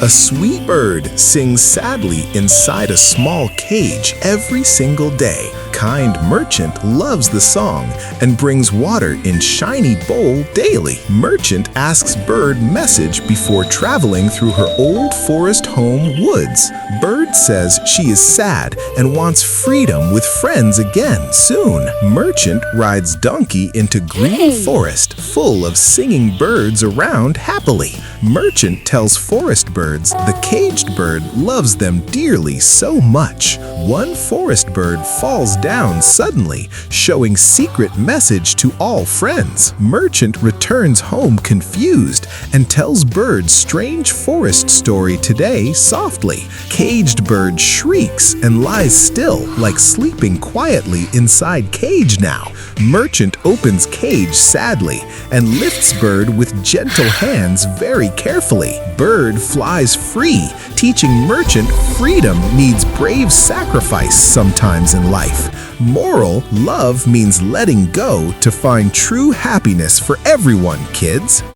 A sweet bird sings sadly inside a small cage every single day. Kind merchant loves the song and brings water in shiny bowl daily. Merchant asks bird message before traveling through her old forest home woods. Bird says she is sad and wants freedom with friends again soon. Merchant rides donkey into green forest full of singing birds around happily. Merchant tells forest birds the caged bird loves them dearly so much. One forest bird falls down suddenly, showing secret message to all friends. Merchant returns home confused and tells bird strange forest story today softly. Caged bird shrieks and lies still like sleeping quietly inside cage now. Merchant opens cage sadly and lifts bird with gentle hands very carefully. Bird flies free, teaching merchant freedom needs brave sacrifice sometimes in life. Moral: love means letting go to find true happiness for everyone, kids.